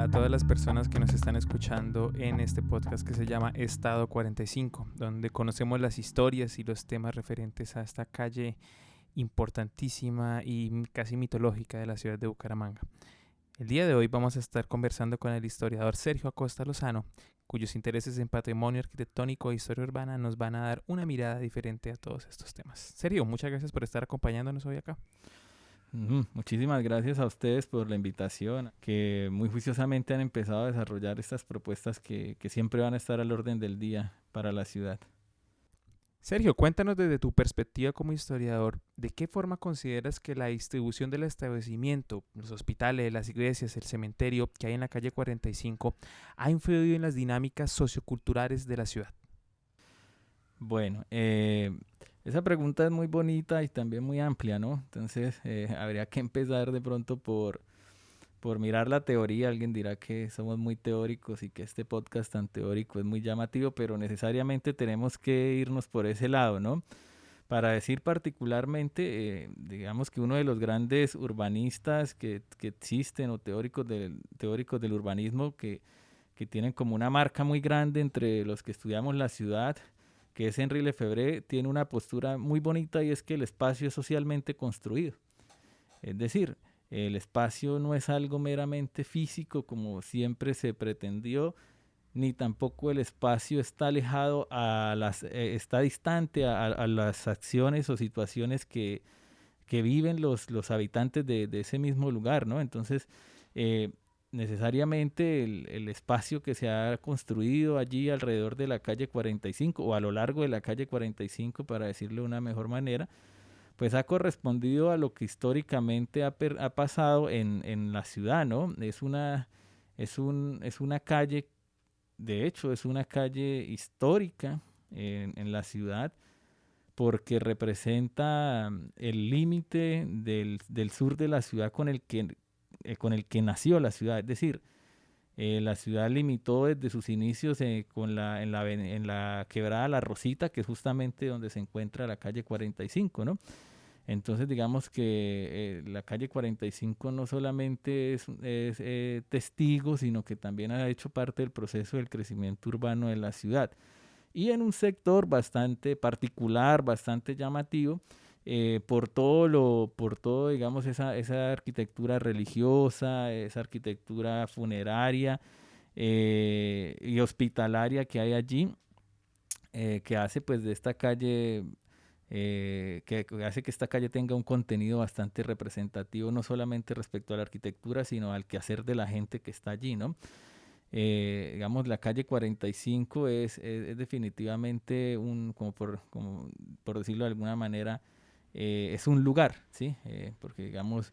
a todas las personas que nos están escuchando en este podcast que se llama Estado 45, donde conocemos las historias y los temas referentes a esta calle importantísima y casi mitológica de la ciudad de Bucaramanga. El día de hoy vamos a estar conversando con el historiador Sergio Acosta Lozano, cuyos intereses en patrimonio arquitectónico e historia urbana nos van a dar una mirada diferente a todos estos temas. Sergio, muchas gracias por estar acompañándonos hoy acá. Muchísimas gracias a ustedes por la invitación, que muy juiciosamente han empezado a desarrollar estas propuestas que siempre van a estar al orden del día para la ciudad. Sergio, cuéntanos desde tu perspectiva como historiador, ¿de qué forma consideras que la distribución del establecimiento, los hospitales, las iglesias, el cementerio que hay en la calle 45 ha influido en las dinámicas socioculturales de la ciudad? Bueno, esa pregunta es muy bonita y también muy amplia, ¿no? Entonces, habría que empezar de pronto por mirar la teoría. Alguien dirá que somos muy teóricos y que este podcast tan teórico es muy llamativo, pero necesariamente tenemos que irnos por ese lado, ¿no? Para decir particularmente, digamos que uno de los grandes urbanistas que existen o teóricos del urbanismo que tienen como una marca muy grande entre los que estudiamos la ciudad, que es Henri Lefebvre, tiene una postura muy bonita y es que el espacio es socialmente construido. Es decir, el espacio no es algo meramente físico como siempre se pretendió, ni tampoco el espacio está alejado está distante a las acciones o situaciones que viven los habitantes de ese mismo lugar, ¿no? Entonces, necesariamente el espacio que se ha construido allí alrededor de la calle 45 o a lo largo de la calle 45, para decirlo de una mejor manera, pues ha correspondido a lo que históricamente ha pasado en la ciudad, ¿no? Es una calle, de hecho, es una calle histórica en la ciudad porque representa el límite del sur de la ciudad con el que nació la ciudad. Es decir, la ciudad limitó desde sus inicios en la quebrada La Rosita, que es justamente donde se encuentra la calle 45, ¿no? Entonces, digamos que la calle 45 no solamente es testigo, sino que también ha hecho parte del proceso del crecimiento urbano de la ciudad. Y en un sector bastante particular, bastante llamativo, por todo, digamos, esa arquitectura religiosa, esa arquitectura funeraria y hospitalaria que hay allí, que hace pues de esta calle, que hace que esta calle tenga un contenido bastante representativo, no solamente respecto a la arquitectura, sino al quehacer de la gente que está allí, ¿no? Digamos, la calle 45 es definitivamente como por decirlo de alguna manera, es un lugar, ¿sí? Porque digamos,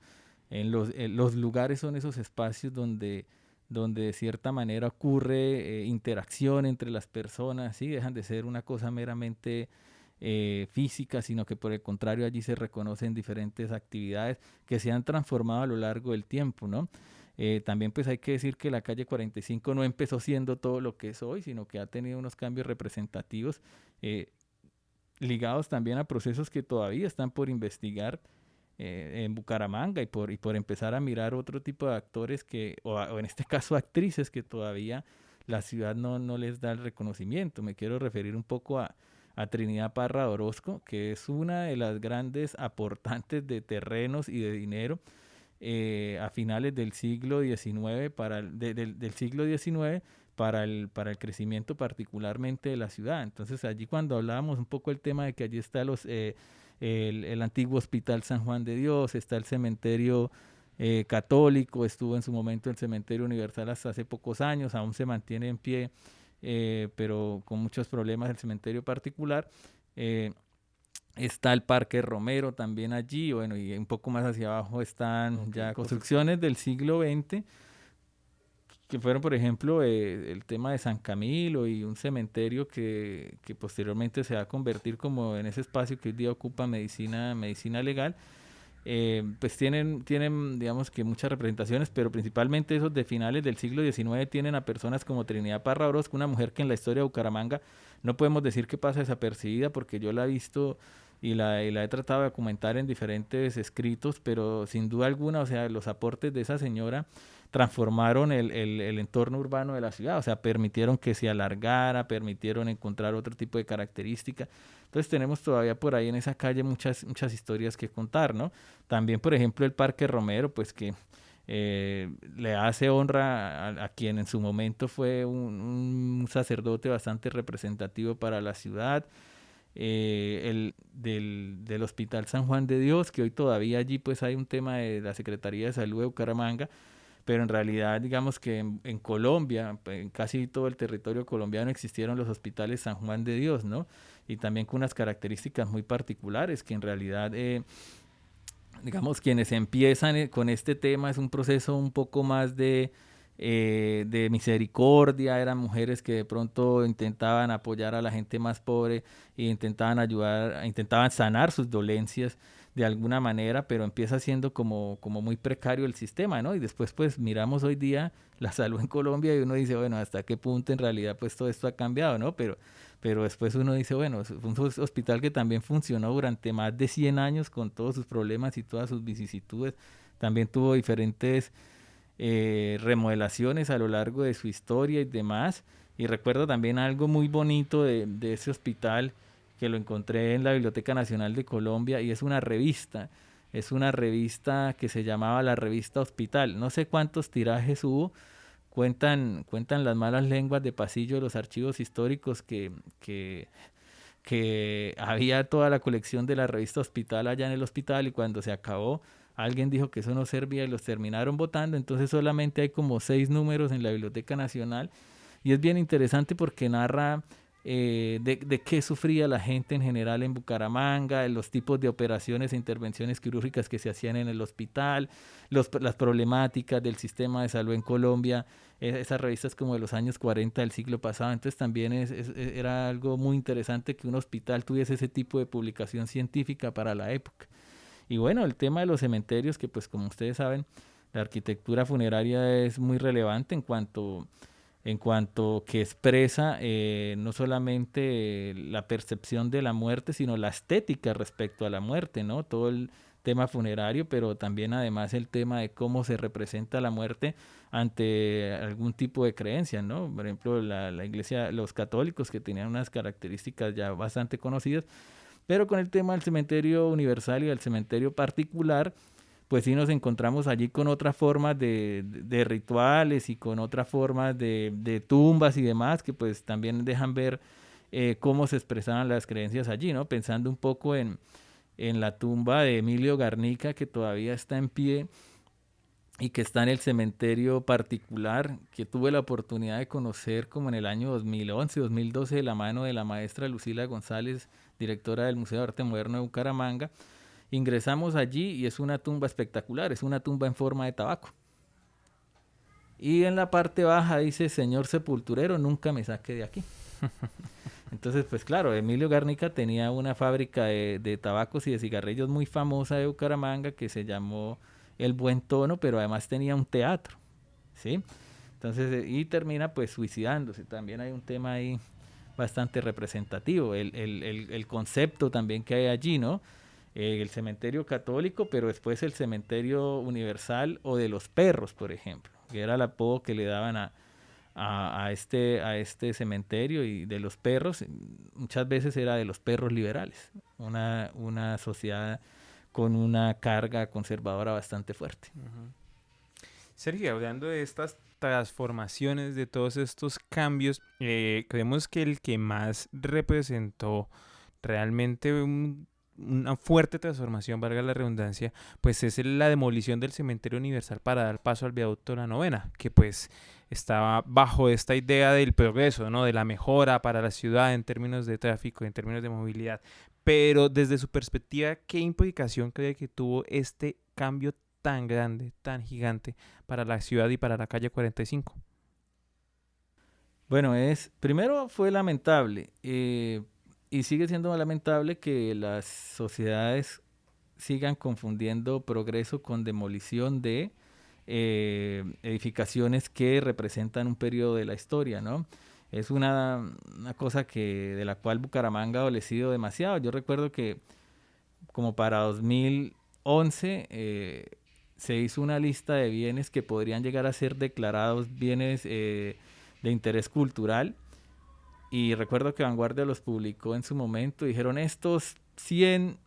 los lugares son esos espacios donde de cierta manera ocurre interacción entre las personas, ¿sí? Dejan de ser una cosa meramente física, sino que por el contrario allí se reconocen diferentes actividades que se han transformado a lo largo del tiempo, ¿no? También pues hay que decir que la calle 45 no empezó siendo todo lo que es hoy, sino que ha tenido unos cambios representativos ligados también a procesos que todavía están por investigar en Bucaramanga y por empezar a mirar otro tipo de actores o en este caso actrices que todavía la ciudad no les da el reconocimiento. Me quiero referir un poco a Trinidad Parra Orozco, que es una de las grandes aportantes de terrenos y de dinero a finales del siglo XIX del siglo XIX para el crecimiento particularmente de la ciudad. Entonces allí cuando hablábamos un poco el tema de que allí está el antiguo Hospital San Juan de Dios, está el cementerio católico, estuvo en su momento el cementerio universal hasta hace pocos años, aún se mantiene en pie, pero con muchos problemas el cementerio particular. Está el Parque Romero también allí, bueno, y un poco más hacia abajo están ya construcciones del siglo XX, que fueron, por ejemplo, el tema de San Camilo y un cementerio que posteriormente se va a convertir como en ese espacio que hoy día ocupa medicina legal. Pues tienen, digamos que muchas representaciones, pero principalmente esos de finales del siglo XIX tienen a personas como Trinidad Parra Orozco, una mujer que en la historia de Bucaramanga no podemos decir que pasa desapercibida, porque yo la he visto y la he tratado de documentar en diferentes escritos, pero sin duda alguna, o sea, los aportes de esa señora transformaron el entorno urbano de la ciudad, o sea, permitieron que se alargara, permitieron encontrar otro tipo de características. Entonces tenemos todavía por ahí en esa calle muchas historias que contar, ¿no? También, por ejemplo, el Parque Romero, pues que le hace honra a quien en su momento fue un sacerdote bastante representativo para la ciudad, del Hospital San Juan de Dios, que hoy todavía allí pues hay un tema de la Secretaría de Salud de Bucaramanga, pero en realidad digamos que en Colombia, en casi todo el territorio colombiano existieron los hospitales San Juan de Dios, ¿no? Y también con unas características muy particulares que en realidad digamos, quienes empiezan con este tema es un proceso un poco más de misericordia, eran mujeres que de pronto intentaban apoyar a la gente más pobre e intentaban ayudar, intentaban sanar sus dolencias de alguna manera, pero empieza siendo como muy precario el sistema, ¿no? Y después pues miramos hoy día la salud en Colombia y uno dice, bueno, ¿hasta qué punto en realidad pues todo esto ha cambiado, ¿no? Pero después uno dice, bueno, es un hospital que también funcionó durante más de 100 años con todos sus problemas y todas sus vicisitudes. También tuvo diferentes remodelaciones a lo largo de su historia y demás. Y recuerdo también algo muy bonito de ese hospital que lo encontré en la Biblioteca Nacional de Colombia y es una revista. Es una revista que se llamaba la Revista Hospital. No sé cuántos tirajes hubo. Cuentan las malas lenguas de pasillo de los archivos históricos que había toda la colección de la revista Hospital allá en el hospital y cuando se acabó alguien dijo que eso no servía y los terminaron botando, entonces solamente hay como 6 números en la Biblioteca Nacional y es bien interesante porque narra de qué sufría la gente en general en Bucaramanga, los tipos de operaciones e intervenciones quirúrgicas que se hacían en el hospital, las problemáticas del sistema de salud en Colombia. Esas revistas como de los años 40 del siglo pasado, entonces también era algo muy interesante que un hospital tuviese ese tipo de publicación científica para la época. Y bueno, el tema de los cementerios, que pues como ustedes saben, la arquitectura funeraria es muy relevante en cuanto que expresa no solamente la percepción de la muerte, sino la estética respecto a la muerte, ¿no? Todo el tema funerario, pero también además el tema de cómo se representa la muerte ante algún tipo de creencia, ¿no? Por ejemplo, la iglesia, los católicos que tenían unas características ya bastante conocidas, pero con el tema del cementerio universal y del cementerio particular, pues sí nos encontramos allí con otras formas de rituales y con otras formas de tumbas y demás que pues también dejan ver cómo se expresaban las creencias allí, ¿no? Pensando un poco en la tumba de Emilio Garnica que todavía está en pie y que está en el cementerio particular, que tuve la oportunidad de conocer como en el año 2011, 2012, de la mano de la maestra Lucila González, directora del Museo de Arte Moderno de Bucaramanga. Ingresamos allí y es una tumba espectacular, es una tumba en forma de tabaco. Y en la parte baja dice, señor sepulturero, nunca me saque de aquí. Entonces, pues claro, Emilio Garnica tenía una fábrica de tabacos y de cigarrillos muy famosa de Bucaramanga que se llamó El Buen Tono, pero además tenía un teatro, ¿sí? Entonces, y termina pues suicidándose. También hay un tema ahí bastante representativo, el concepto también que hay allí, ¿no? El cementerio católico, pero después el cementerio universal o de los perros, por ejemplo, que era el apodo que le daban a este cementerio y de los perros, muchas veces era de los perros liberales, una sociedad con una carga conservadora bastante fuerte. Uh-huh. Sergio, hablando de estas transformaciones, de todos estos cambios, creemos que el que más representó realmente una fuerte transformación, valga la redundancia, pues es la demolición del cementerio universal para dar paso al viaducto de la Novena, que pues estaba bajo esta idea del progreso, ¿no? De la mejora para la ciudad en términos de tráfico, en términos de movilidad. Pero desde su perspectiva, ¿qué implicación cree que tuvo este cambio tan grande, tan gigante para la ciudad y para la calle 45? Bueno, primero fue lamentable y sigue siendo lamentable que las sociedades sigan confundiendo progreso con demolición de edificaciones que representan un periodo de la historia, ¿no? Es una cosa de la cual Bucaramanga ha adolecido demasiado. Yo recuerdo que como para 2011 se hizo una lista de bienes que podrían llegar a ser declarados bienes de interés cultural, y recuerdo que Vanguardia los publicó en su momento. Dijeron, estas 100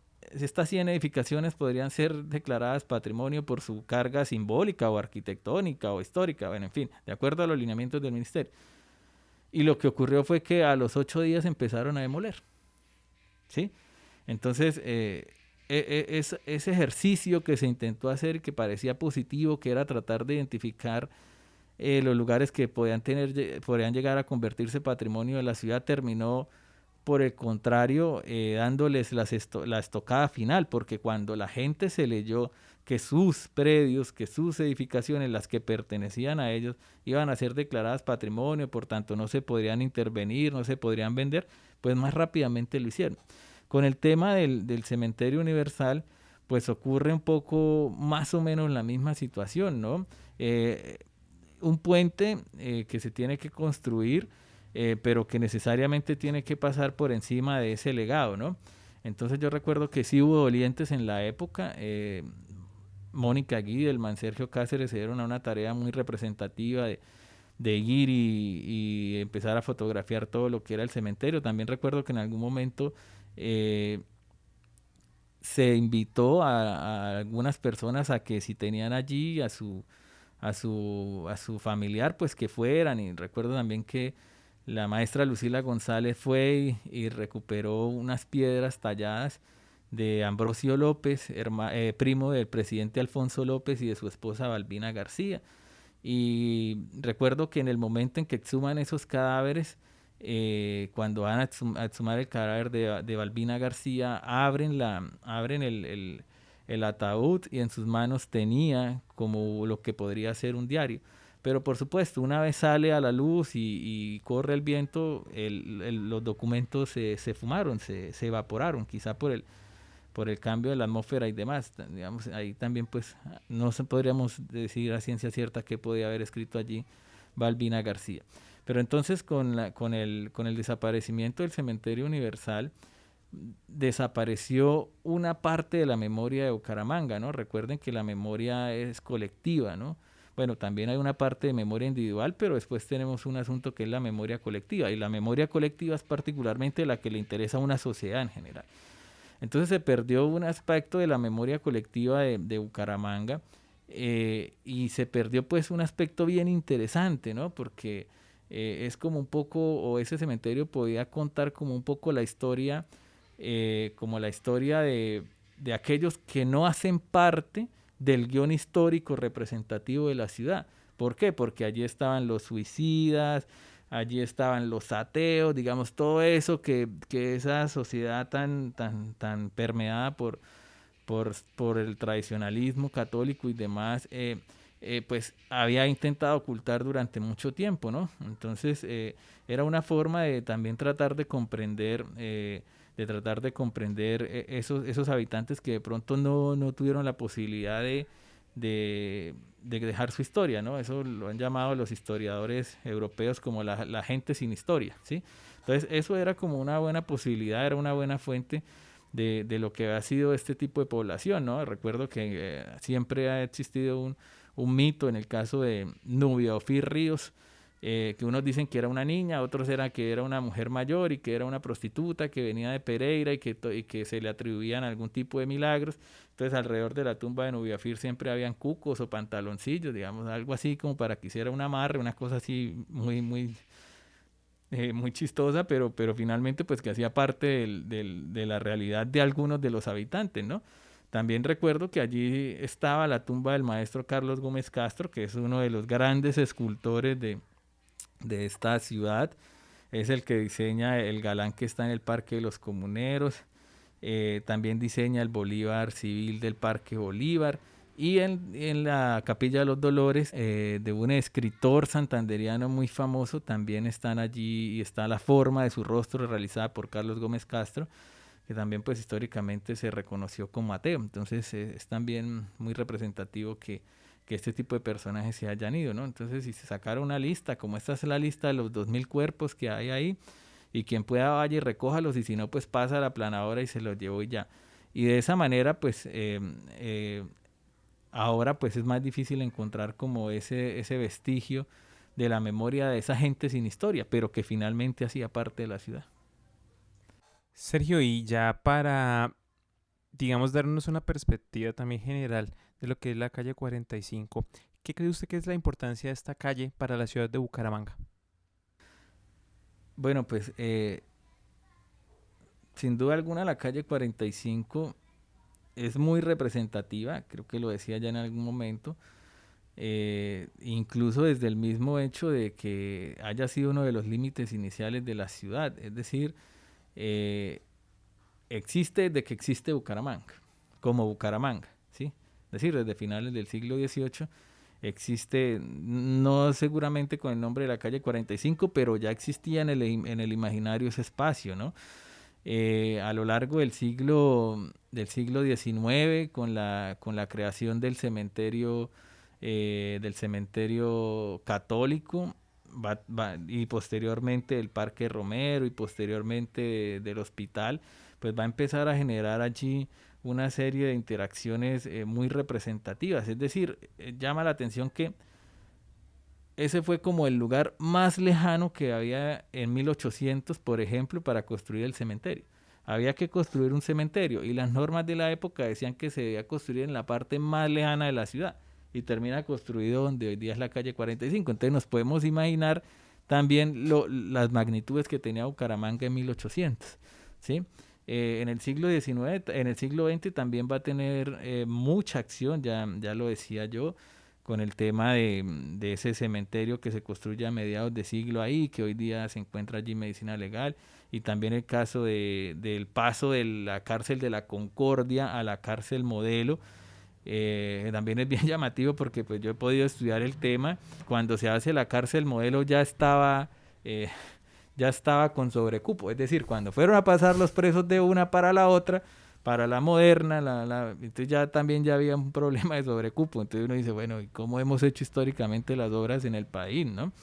edificaciones podrían ser declaradas patrimonio por su carga simbólica o arquitectónica o histórica, bueno, en fin, de acuerdo a los lineamientos del ministerio. Y lo que ocurrió fue que a los 8 días empezaron a demoler, ¿sí? Entonces, ese ejercicio que se intentó hacer, que parecía positivo, que era tratar de identificar los lugares que podrían llegar a convertirse patrimonio de la ciudad, terminó por el contrario dándoles la estocada final, porque cuando la gente se leyó que sus predios, que sus edificaciones, las que pertenecían a ellos, iban a ser declaradas patrimonio, por tanto no se podrían intervenir, no se podrían vender, pues más rápidamente lo hicieron. Con el tema del cementerio universal, pues ocurre un poco más o menos la misma situación, ¿no? Un puente que se tiene que construir, pero que necesariamente tiene que pasar por encima de ese legado, ¿no? Entonces yo recuerdo que sí hubo dolientes en la época. Mónica Guidelman, Sergio Cáceres se dieron a una tarea muy representativa de ir y empezar a fotografiar todo lo que era el cementerio. También recuerdo que en algún momento se invitó a algunas personas a que si tenían allí a su familiar, pues que fueran. Y recuerdo también que la maestra Lucila González fue y recuperó unas piedras talladas de Ambrosio López, primo del presidente Alfonso López y de su esposa Balbina García. Y recuerdo que en el momento en que exhuman esos cadáveres, cuando van a exhumar el cadáver de Balbina García, abren el ataúd y en sus manos tenía como lo que podría ser un diario. Pero por supuesto, una vez sale a la luz y corre el viento, los documentos se fumaron, se evaporaron, quizá por el cambio de la atmósfera y demás. Digamos, ahí también pues no podríamos decir a ciencia cierta qué podía haber escrito allí Balbina García. Pero entonces con el desaparecimiento del cementerio universal, desapareció una parte de la memoria de Bucaramanga, ¿no? Recuerden que la memoria es colectiva, ¿no? Bueno, también hay una parte de memoria individual, pero después tenemos un asunto que es la memoria colectiva, y la memoria colectiva es particularmente la que le interesa a una sociedad en general. Entonces se perdió un aspecto de la memoria colectiva de Bucaramanga, y se perdió pues un aspecto bien interesante, ¿no? Porque es como un poco, o ese cementerio podía contar como un poco la historia, como la historia de aquellos que no hacen parte del guión histórico representativo de la ciudad. ¿Por qué? Porque allí estaban los suicidas, allí estaban los ateos, digamos, todo eso que esa sociedad tan permeada por el tradicionalismo católico y demás, pues había intentado ocultar durante mucho tiempo, ¿no? Entonces era una forma de también tratar de comprender esos habitantes que de pronto no tuvieron la posibilidad de dejar su historia, ¿no? Eso lo han llamado los historiadores europeos como la gente sin historia, ¿sí? Entonces eso era como una buena posibilidad, era una buena fuente de lo que ha sido este tipo de población, ¿no? Recuerdo que siempre ha existido un mito en el caso de Nubia Ofir Ríos, que unos dicen que era una niña, otros eran que era una mujer mayor y que era una prostituta que venía de Pereira y que se le atribuían algún tipo de milagros. Entonces alrededor de la tumba de Nubia Ofir siempre habían cucos o pantaloncillos, digamos, algo así como para que hiciera un amarre, una cosa así muy chistosa, pero finalmente pues que hacía parte de la realidad de algunos de los habitantes, ¿no? También recuerdo que allí estaba la tumba del maestro Carlos Gómez Castro, que es uno de los grandes escultores de esta ciudad. Es el que diseña el galán que está en el Parque de los Comuneros. También diseña el Bolívar Civil del Parque Bolívar. Y en la Capilla de los Dolores, de un escritor santanderiano muy famoso, también están allí, y está la forma de su rostro realizada por Carlos Gómez Castro, que también pues históricamente se reconoció como ateo. Entonces es también muy representativo que este tipo de personajes se hayan ido, ¿no? Entonces si se sacara una lista, como esta es la lista de los 2000 cuerpos que hay ahí, y quien pueda vaya y recójalos, y si no pues pasa a la planadora y se los llevó y ya. Y de esa manera pues ahora pues es más difícil encontrar como ese vestigio de la memoria de esa gente sin historia, pero que finalmente hacía parte de la ciudad. Sergio, y ya para, digamos, darnos una perspectiva también general de lo que es la calle 45, ¿qué cree usted que es la importancia de esta calle para la ciudad de Bucaramanga? Bueno, pues sin duda alguna la calle 45 es muy representativa, creo que lo decía ya en algún momento, incluso desde el mismo hecho de que haya sido uno de los límites iniciales de la ciudad, es decir, eh, existe desde que existe Bucaramanga, como Bucaramanga, ¿sí? Es decir, desde finales del siglo XVIII existe, no seguramente con el nombre de la calle 45, pero ya existía en el imaginario ese espacio, ¿no? A lo largo del siglo XIX, con la creación del cementerio católico, y posteriormente el Parque Romero y posteriormente del hospital, pues va a empezar a generar allí una serie de interacciones muy representativas. Es decir, llama la atención que ese fue como el lugar más lejano que había en 1800, por ejemplo, para construir el cementerio. Había que construir un cementerio y las normas de la época decían que se debía construir en la parte más lejana de la ciudad y termina construido donde hoy día es la calle 45. Entonces nos podemos imaginar también las magnitudes que tenía Bucaramanga en 1800, ¿sí? En el siglo XIX, en el siglo XX también va a tener mucha acción, ya lo decía yo, con el tema de ese cementerio que se construye a mediados de siglo ahí, que hoy día se encuentra allí medicina legal, y también el caso del paso de la cárcel de la Concordia a la cárcel Modelo. También es bien llamativo porque pues yo he podido estudiar el tema. Cuando se hace la cárcel Modelo eh, ya estaba con sobrecupo, es decir, cuando fueron a pasar los presos de una para la otra, para la moderna, entonces ya había un problema de sobrecupo. Entonces uno dice, bueno, ¿y cómo hemos hecho históricamente las obras en el país, no?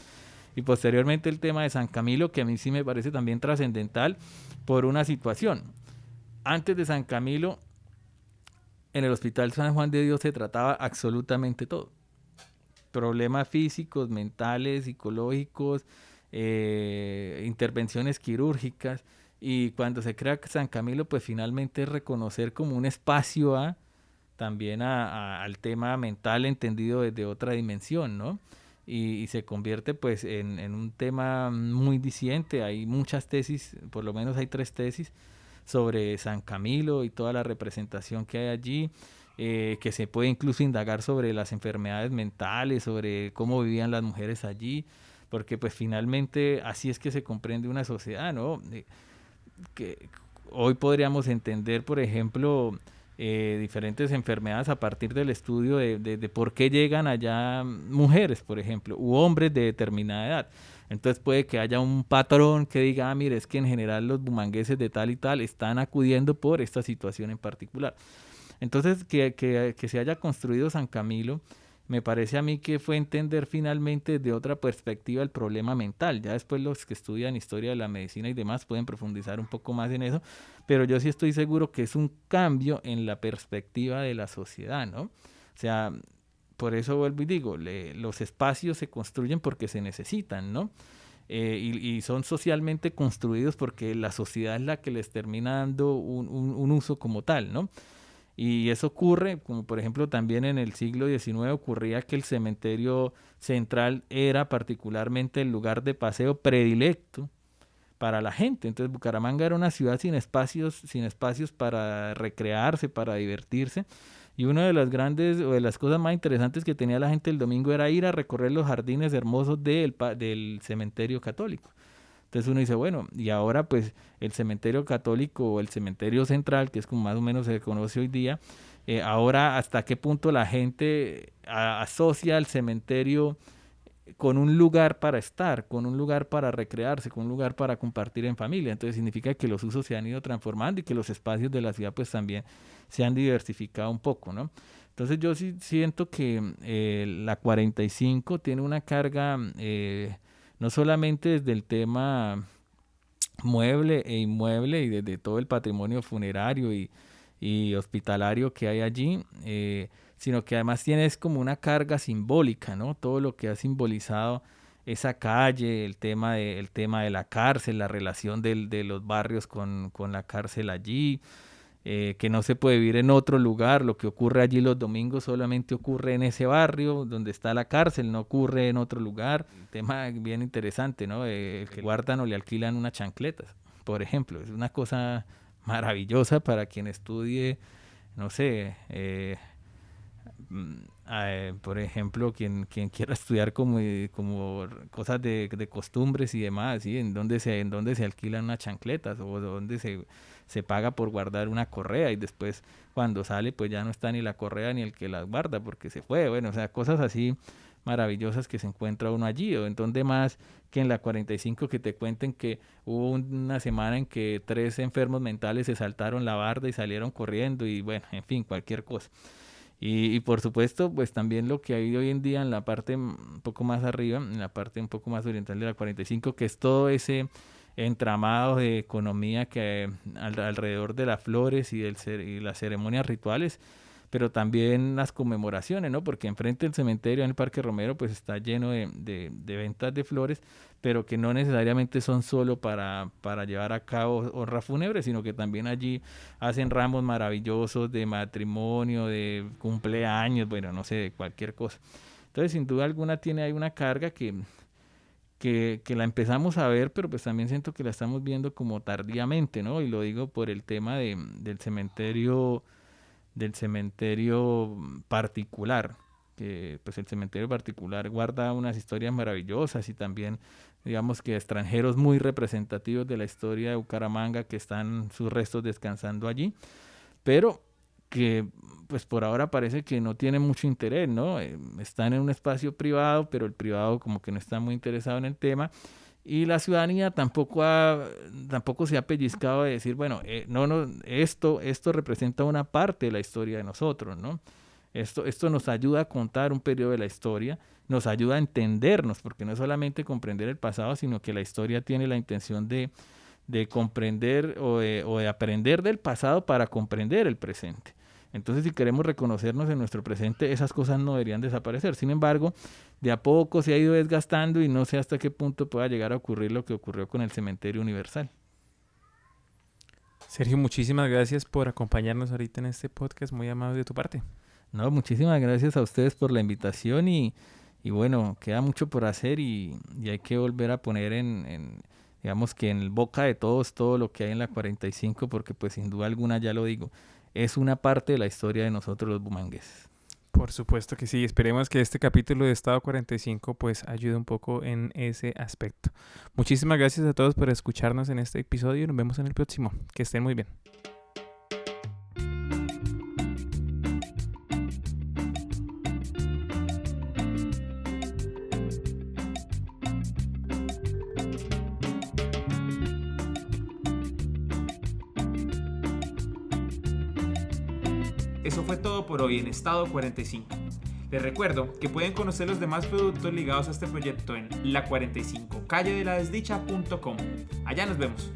Y posteriormente el tema de San Camilo, que a mí sí me parece también trascendental por una situación. Antes de San Camilo, en el Hospital San Juan de Dios se trataba absolutamente todo. Problemas físicos, mentales, psicológicos, intervenciones quirúrgicas. Y cuando se crea San Camilo, pues finalmente es reconocer como un espacio también al tema mental entendido desde otra dimensión, ¿no? Y se convierte pues en un tema muy disidente. Hay muchas tesis, por lo menos hay 3 tesis sobre San Camilo y toda la representación que hay allí, que se puede incluso indagar sobre las enfermedades mentales, sobre cómo vivían las mujeres allí, porque pues finalmente así es que se comprende una sociedad, ¿no? Que hoy podríamos entender, por ejemplo, diferentes enfermedades a partir del estudio de por qué llegan allá mujeres, por ejemplo, u hombres de determinada edad. Entonces puede que haya un patrón que diga, mire, es que en general los bumangueses de tal y tal están acudiendo por esta situación en particular. Entonces, que se haya construido San Camilo, me parece a mí que fue entender finalmente de otra perspectiva el problema mental. Ya después los que estudian historia de la medicina y demás pueden profundizar un poco más en eso, pero yo sí estoy seguro que es un cambio en la perspectiva de la sociedad, ¿no? O sea, por eso vuelvo y digo, los espacios se construyen porque se necesitan, ¿no? Y son socialmente construidos porque la sociedad es la que les termina dando un uso como tal, ¿no? Y eso ocurre, como por ejemplo también en el siglo XIX ocurría que el cementerio central era particularmente el lugar de paseo predilecto para la gente. Entonces Bucaramanga era una ciudad sin espacios para recrearse, para divertirse. Y una de las grandes o de las cosas más interesantes que tenía la gente el domingo era ir a recorrer los jardines hermosos del cementerio católico. Entonces uno dice, bueno, y ahora pues el cementerio católico o el cementerio central, que es como más o menos se conoce hoy día, ahora hasta qué punto la gente asocia el cementerio con un lugar para estar, con un lugar para recrearse, con un lugar para compartir en familia. Entonces significa que los usos se han ido transformando y que los espacios de la ciudad pues también se han diversificado un poco, ¿no? Entonces yo sí siento que la 45 tiene una carga no solamente desde el tema mueble e inmueble y desde todo el patrimonio funerario y hospitalario que hay allí, sino que además tienes como una carga simbólica, ¿no? Todo lo que ha simbolizado esa calle, el tema de la cárcel, la relación de los barrios con la cárcel allí, que no se puede vivir en otro lugar, lo que ocurre allí los domingos solamente ocurre en ese barrio donde está la cárcel, no ocurre en otro lugar. Un tema bien interesante, ¿no? El que guardan o le alquilan unas chancletas, por ejemplo, es una cosa maravillosa para quien estudie, no sé, por ejemplo, quien quiera estudiar como cosas de costumbres y demás, ¿sí? En dónde se alquilan unas chancletas o dónde se paga por guardar una correa y después cuando sale pues ya no está ni la correa ni el que la guarda porque se fue. Bueno, o sea, cosas así maravillosas que se encuentra uno allí, o en donde más que en la 45 que te cuenten que hubo una semana en que 3 enfermos mentales se saltaron la barda y salieron corriendo y bueno, en fin, cualquier cosa. Y por supuesto, pues también lo que hay hoy en día en la parte un poco más arriba, en la parte un poco más oriental de la 45, que es todo ese entramado de economía que alrededor de las flores y las ceremonias rituales, pero también las conmemoraciones, ¿no? Porque enfrente del cementerio en el Parque Romero pues está lleno de ventas de flores, pero que no necesariamente son solo para llevar a cabo honras fúnebres, sino que también allí hacen ramos maravillosos de matrimonio, de cumpleaños, bueno, no sé, de cualquier cosa. Entonces, sin duda alguna tiene ahí una carga que la empezamos a ver, pero pues también siento que la estamos viendo como tardíamente, ¿no? Y lo digo por el tema del cementerio particular, que pues el cementerio particular guarda unas historias maravillosas y también digamos que extranjeros muy representativos de la historia de Bucaramanga que están sus restos descansando allí, pero que pues por ahora parece que no tienen mucho interés, ¿no? Están en un espacio privado, pero el privado como que no está muy interesado en el tema. Y la ciudadanía tampoco se ha pellizcado de decir, bueno, esto representa una parte de la historia de nosotros, ¿no? Esto nos ayuda a contar un periodo de la historia, nos ayuda a entendernos, porque no es solamente comprender el pasado, sino que la historia tiene la intención de comprender o de aprender del pasado para comprender el presente. Entonces, si queremos reconocernos en nuestro presente, esas cosas no deberían desaparecer. Sin embargo, de a poco se ha ido desgastando y no sé hasta qué punto pueda llegar a ocurrir lo que ocurrió con el Cementerio Universal. Sergio, muchísimas gracias por acompañarnos ahorita en este podcast, muy amable de tu parte. No, muchísimas gracias a ustedes por la invitación y bueno, queda mucho por hacer y hay que volver a poner digamos que en el boca de todos todo lo que hay en la 45, porque pues sin duda alguna, ya lo digo, es una parte de la historia de nosotros los bumangueses. Por supuesto que sí, esperemos que este capítulo de Estado 45 pues ayude un poco en ese aspecto. Muchísimas gracias a todos por escucharnos en este episodio y nos vemos en el próximo. Que estén muy bien. Eso fue todo por hoy en Estado 45. Les recuerdo que pueden conocer los demás productos ligados a este proyecto en la45calledeladesdicha.com. Allá nos vemos.